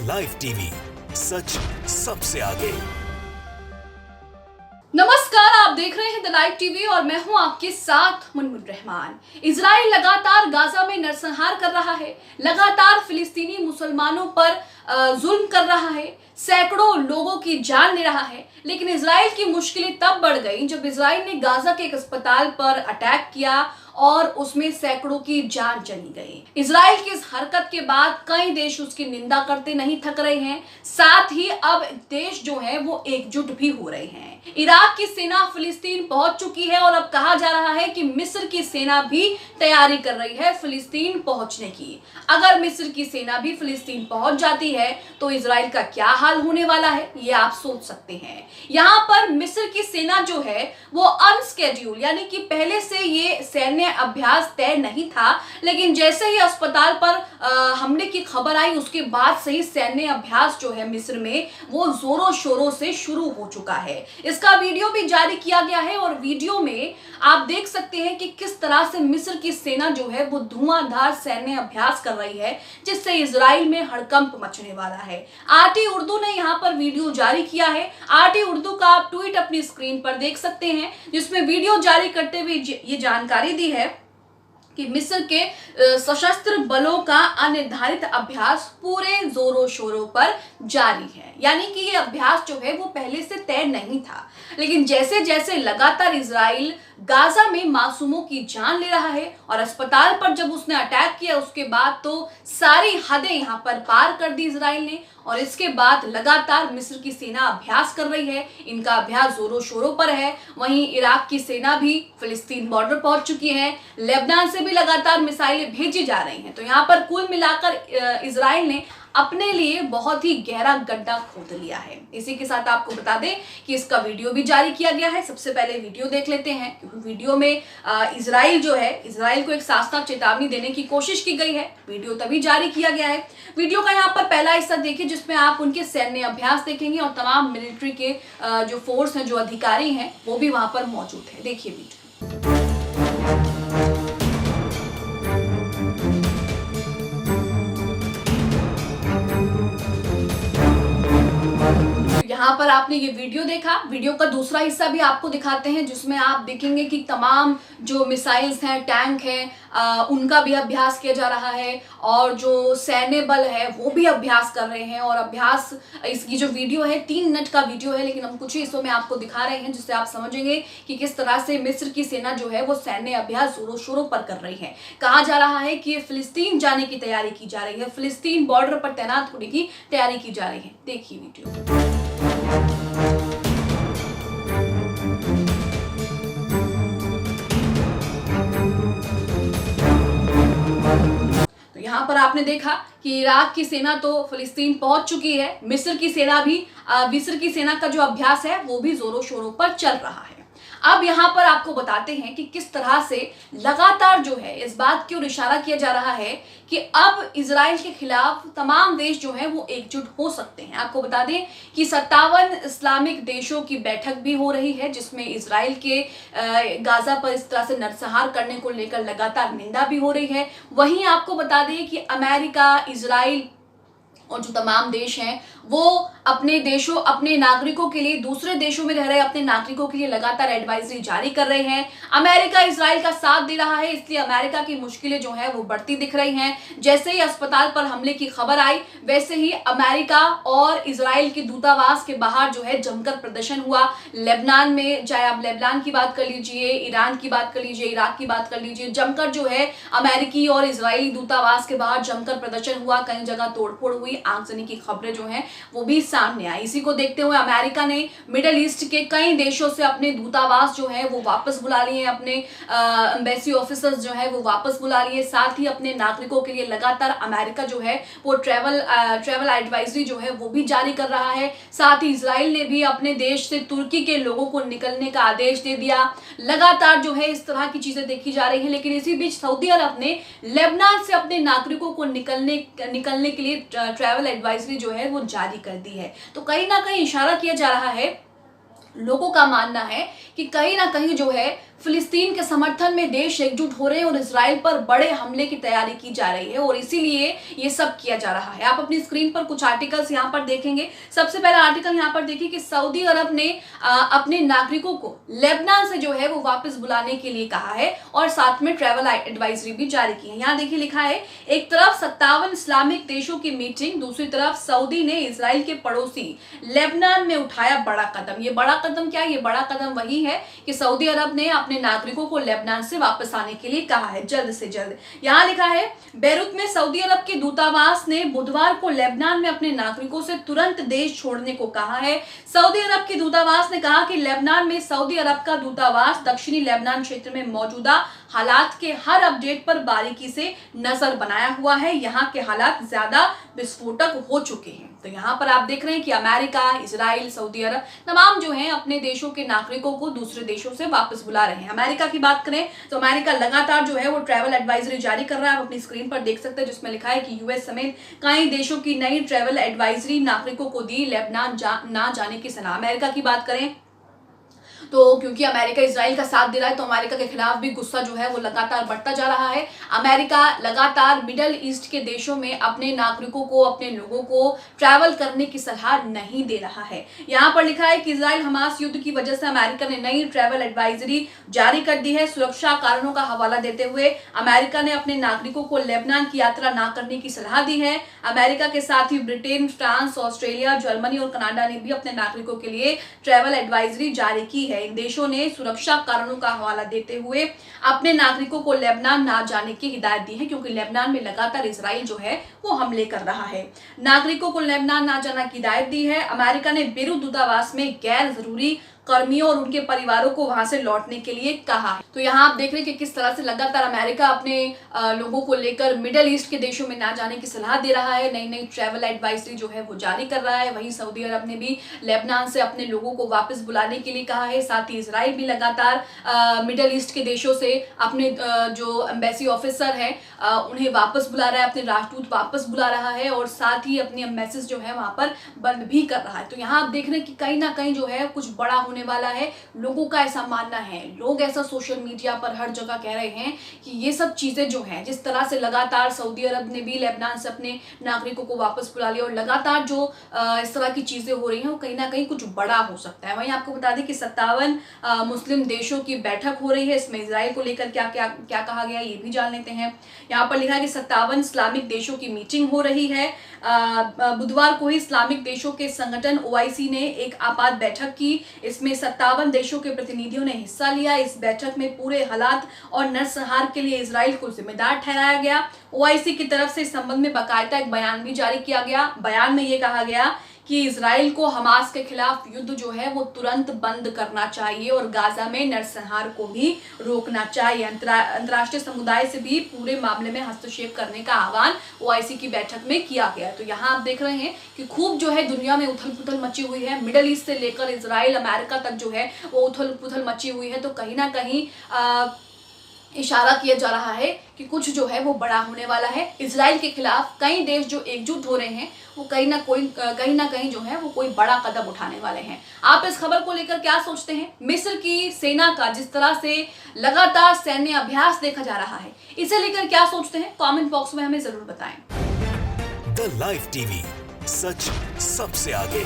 Live TV, सच सबसे आगे। नमस्कार, आप देख रहे हैं द लाइव टीवी और मैं हूं आपके साथ मुनमुन रहमान। इजराइल लगातार गाजा में नरसंहार कर रहा है, लगातार फिलिस्तीनी मुसलमानों पर जुल्म कर रहा है, सैकड़ों लोगों की जान ले रहा है। लेकिन इजराइल की मुश्किलें तब बढ़ गई जब इजराइल ने गाजा के एक अस्पताल पर अटैक किया और उसमें सैकड़ों की जान चली गई। इजराइल की इस हरकत के बाद कई देश उसकी निंदा करते नहीं थक रहे हैं, साथ ही अब देश जो है वो एकजुट भी हो रहे हैं। इराक की सेना फिलिस्तीन पहुंच चुकी है और अब कहा जा रहा है कि मिस्र की सेना भी तैयारी कर रही है फिलिस्तीन पहुंचने की। अगर मिस्र की सेना भी फिलिस्तीन पहुंच जाती है तो इजराइल का क्या हाल होने वाला है, ये आप सोच सकते हैं। यहाँ पर मिस्र की सेना जो है वो अनस्केड्यूल, यानी कि पहले से ये सैन्य अभ्यास तय नहीं था, लेकिन जैसे ही अस्पताल पर हमले की खबर आई उसके बाद से ही सैन्य अभ्यास जो है मिस्र में वो जोरों शोरों से शुरू हो चुका है। इसका वीडियो भी जारी किया गया है और वीडियो में आप देख सकते हैं कि किस तरह से मिस्र की सेना जो है वो धुआंधार सैन्य अभ्यास कर रही है, जिससे इजराइल में हड़कंप मचने वाला है। आरटी उर्दू ने यहाँ पर वीडियो जारी किया है। आरटी उर्दू का आप ट्वीट अपनी स्क्रीन पर देख सकते हैं, जिसमें वीडियो जारी करते हुए ये जानकारी दी है कि मिस्र के सशस्त्र बलों का अनिर्धारित अभ्यास पूरे जोरों शोरों पर जारी है। यानी कि ये अभ्यास जो है वो पहले से तय नहीं था, लेकिन जैसे जैसे लगातार इजराइल गाजा में मासूमों की जान ले रहा है और अस्पताल पर जब उसने अटैक किया उसके बाद तो सारी हदें यहाँ पर पार कर दी इजराइल ने, और इसके बाद लगातार मिस्र की सेना अभ्यास कर रही है। इनका अभ्यास जोरों शोरों पर है। वहीं इराक की सेना भी फिलिस्तीन बॉर्डर पहुंच चुकी है। लेबनान से भी लगातार मिसाइलें भेजी जा रही हैं। तो यहाँ पर कुल मिलाकर इजराइल ने अपने लिए बहुत ही गहरा गड्ढा खोद लिया है। इसी के साथ आपको बता दें कि इसका वीडियो भी जारी किया गया है। सबसे पहले वीडियो देख लेते हैं, क्योंकि वीडियो में इजराइल जो है, इजराइल को एक साफ-साफ चेतावनी देने की कोशिश की गई है। वीडियो तभी जारी किया गया है। वीडियो का यहाँ पर पहला हिस्सा देखिए, जिसमें आप उनके सैन्य अभ्यास देखेंगे और तमाम मिलिट्री के जो फोर्स हैं, जो अधिकारी हैं, वो भी वहां पर मौजूद है। देखिए वीडियो। यहाँ पर आपने ये वीडियो देखा। वीडियो का दूसरा हिस्सा भी आपको दिखाते हैं, जिसमें आप देखेंगे कि तमाम जो मिसाइल्स हैं, टैंक हैं, उनका भी अभ्यास किया जा रहा है और जो सैन्य बल है वो भी अभ्यास कर रहे हैं। और अभ्यास, इसकी जो वीडियो है 3 मिनट का वीडियो है, लेकिन हम कुछ ही हिस्सों में आपको दिखा रहे हैं, जिससे आप समझेंगे कि किस तरह से मिस्र की सेना जो है वो सैन्य अभ्यास जोरों शोरों पर कर रही है। कहा जा रहा है कि फिलिस्तीन जाने की तैयारी की जा रही है, फिलिस्तीन बॉर्डर पर तैनात होने की तैयारी की जा रही है। देखिए वीडियो। तो यहाँ पर आपने देखा कि इराक की सेना तो फिलिस्तीन पहुंच चुकी है। मिस्र की सेना का जो अभ्यास है वो भी जोरों शोरों पर चल रहा है। अब यहाँ पर आपको बताते हैं कि किस तरह से लगातार जो है इस बात की ओर इशारा किया जा रहा है कि अब इजराइल के खिलाफ तमाम देश जो हैं वो एकजुट हो सकते हैं। आपको बता दें कि 57 इस्लामिक देशों की बैठक भी हो रही है, जिसमें इजराइल के गाजा पर इस तरह से नरसंहार करने को लेकर लगातार निंदा भी हो रही है। वहीं आपको बता दें कि अमेरिका, इजराइल और जो तमाम देश हैं वो अपने नागरिकों के लिए, दूसरे देशों में रह रहे अपने नागरिकों के लिए लगातार एडवाइजरी जारी कर रहे हैं। अमेरिका इजराइल का साथ दे रहा है, इसलिए अमेरिका की मुश्किलें जो है वो बढ़ती दिख रही हैं। जैसे ही अस्पताल पर हमले की खबर आई, वैसे ही अमेरिका और इजराइल के दूतावास के बाहर जो है जमकर प्रदर्शन हुआ। लेबनान में, चाहे आप लेबनान की बात कर लीजिए, ईरान की बात कर लीजिए, इराक की बात कर लीजिए, जमकर जो है अमेरिकी और इजरायली दूतावास के बाहर जमकर प्रदर्शन हुआ। कई जगह तोड़फोड़ हुई, आगजनी की खबरें जो हैं वो भी सामने आई। इसी को देखते हुए अमेरिका ने मिडिल ईस्ट के कई देशों से अपने दूतावास जो है वो वापस बुला लिए, अपने एम्बेसी ऑफिसर्स जो है वो वापस बुला लिए। साथ ही अपने नागरिकों के लिए लगातार अमेरिका जो है वो ट्रैवल एडवाइजरी जो है वो भी जारी कर रहा है। साथ ही इजराइल ने भी अपने देश से तुर्की के लोगों को निकलने का आदेश दे दिया। लगातार जो है इस तरह की चीजें देखी जा रही हैं, लेकिन इसी बीच सऊदी अरब ने लेबनान से अपने नागरिकों को निकलने के लिए ट्रैवल एडवाइजरी जो है वो जारी कर दी है। तो कहीं ना कहीं इशारा किया जा रहा है, लोगों का मानना है कि कहीं ना कहीं जो है फिलिस्तीन के समर्थन में देश एकजुट हो रहे हैं और इजराइल पर बड़े हमले की तैयारी की जा रही है और इसीलिए ये सब किया जा रहा है। आप अपनी स्क्रीन पर कुछ आर्टिकल्स यहाँ पर देखेंगे। सबसे पहला आर्टिकल यहाँ पर देखिए कि सऊदी अरब ने अपने नागरिकों को लेबनान से जो है वो वापस बुलाने के लिए कहा है और साथ में ट्रैवल एडवाइजरी भी जारी की है। यहाँ देखिए लिखा है, एक तरफ 57 इस्लामिक देशों की मीटिंग, दूसरी तरफ सऊदी ने इजराइल के पड़ोसी लेबनान में उठाया बड़ा कदम। ये बड़ा कदम क्या है? ये बड़ा कदम वही है कि सऊदी अरब ने अपने नागरिकों को लेबनान से वापस आने के लिए कहा है जल्द से जल्द। यहाँ लिखा है, बेरूत में सऊदी अरब के दूतावास ने बुधवार को लेबनान में अपने नागरिकों से तुरंत देश छोड़ने को कहा है। सऊदी अरब के दूतावास ने कहा कि लेबनान में सऊदी अरब का दूतावास दक्षिणी लेबनान क्षेत्र में मौजूदा हालात के हर अपडेट पर बारीकी से नजर बनाया हुआ है। यहाँ के हालात ज्यादा विस्फोटक हो चुके हैं। तो यहाँ पर आप देख रहे हैं कि अमेरिका, इजराइल, सऊदी अरब तमाम जो हैं अपने देशों के नागरिकों को दूसरे देशों से वापस बुला रहे हैं। अमेरिका की बात करें तो अमेरिका लगातार जो है वो ट्रैवल एडवाइजरी जारी कर रहा है। आप अपनी स्क्रीन पर देख सकते हैं जिसमें लिखा है कि यूएस समेत कई देशों की नई ट्रैवल एडवाइजरी नागरिकों को दी लेबनान ना जाने की सलाह। अमेरिका की बात करें तो क्योंकि अमेरिका इजराइल का साथ दे रहा है तो अमेरिका के खिलाफ भी गुस्सा जो है वो लगातार बढ़ता जा रहा है। अमेरिका लगातार मिडल ईस्ट के देशों में अपने नागरिकों को, अपने लोगों को ट्रैवल करने की सलाह नहीं दे रहा है। यहाँ पर लिखा है कि इजराइल हमास युद्ध की वजह से अमेरिका ने नई ट्रैवल एडवाइजरी जारी कर दी है। सुरक्षा कारणों का हवाला देते हुए अमेरिका ने अपने नागरिकों को लेबनान की यात्रा न करने की सलाह दी है। अमेरिका के साथ ही ब्रिटेन, फ्रांस, ऑस्ट्रेलिया, जर्मनी और कनाडा ने भी अपने नागरिकों के लिए ट्रैवल एडवाइजरी जारी की है। इन देशों ने सुरक्षा कारणों का हवाला देते हुए अपने नागरिकों को लेबनान ना जाने की हिदायत दी है क्योंकि लेबनान में लगातार इजराइल जो है वो हमले कर रहा है। नागरिकों को लेबनान ना जाने की हिदायत दी है। अमेरिका ने बेरूत दूतावास में गैर जरूरी कर्मियों और उनके परिवारों को वहां से लौटने के लिए कहा है। तो यहाँ आप देख रहे हैं कि किस तरह से लगातार अमेरिका अपने लोगों को लेकर मिडल ईस्ट के देशों में ना जाने की सलाह दे रहा है। नई नई ट्रैवल एडवाइजरी जो है वो जारी कर रहा है। वहीं सऊदी अरब ने भी लेबनान से अपने लोगों को वापस बुलाने के लिए कहा है। साथ ही इजराइल भी लगातार मिडल ईस्ट के देशों से अपने जो एम्बेसी ऑफिसर है उन्हें वापस बुला रहा है, अपने राजदूत वापस बुला रहा है और साथ ही अपनी एम्बेसीज जो है वहां पर बंद भी कर रहा है। तो यहाँ आप देख रहे हैं कि कहीं ना कहीं जो है कुछ बड़ा होने वाला है। लोगों का ऐसा मानना है, लोग ऐसा सोशल मीडिया पर हर जगह कह रहे हैं कि ये सब चीजें जो हैं, जिस तरह से लगातार सऊदी अरब ने भी लेबनान से अपने नागरिकों को वापस बुला लिया और लगातार जो इस तरह की चीजें हो रही हैं वो कहीं ना कहीं कुछ बड़ा हो सकता है। वहीं आपको बता दें कि 57 मुस्लिम देशों की बैठक हो रही है। इसमें इजराइल को लेकर क्या क्या क्या कहा गया ये भी जान लेते हैं। यहाँ पर लिखा है कि 57 इस्लामिक देशों की मीटिंग हो रही है। बुधवार को ही इस्लामिक देशों के संगठन OIC ने एक आपात बैठक की। इसमें 57 देशों के प्रतिनिधियों ने हिस्सा लिया। इस बैठक में पूरे हालात और नरसंहार के लिए इजराइल को जिम्मेदार ठहराया गया। OIC की तरफ से इस संबंध में बाकायदा एक बयान भी जारी किया गया। बयान में ये कहा गया कि इजराइल को हमास के खिलाफ युद्ध जो है वो तुरंत बंद करना चाहिए और गाजा में नरसंहार को भी रोकना चाहिए। अंतर्राष्ट्रीय समुदाय से भी पूरे मामले में हस्तक्षेप करने का आह्वान OIC की बैठक में किया गया। तो यहाँ आप देख रहे हैं कि खूब जो है दुनिया में उथल पुथल मची हुई है। मिडल ईस्ट से लेकर इजराइल, अमेरिका तक जो है वो उथल पुथल मची हुई है। तो कहीं ना कहीं इशारा किया जा रहा है कि कुछ जो है वो बड़ा होने वाला है। इजराइल के खिलाफ कई देश जो एकजुट हो रहे हैं वो कहीं ना कहीं जो है वो कोई बड़ा कदम उठाने वाले हैं। आप इस खबर को लेकर क्या सोचते हैं? मिस्र की सेना का जिस तरह से लगातार सैन्य अभ्यास देखा जा रहा है, इसे लेकर क्या सोचते हैं? कमेंट बॉक्स में हमें जरूर बताएं। द लाइव टीवी, सच सबसे आगे।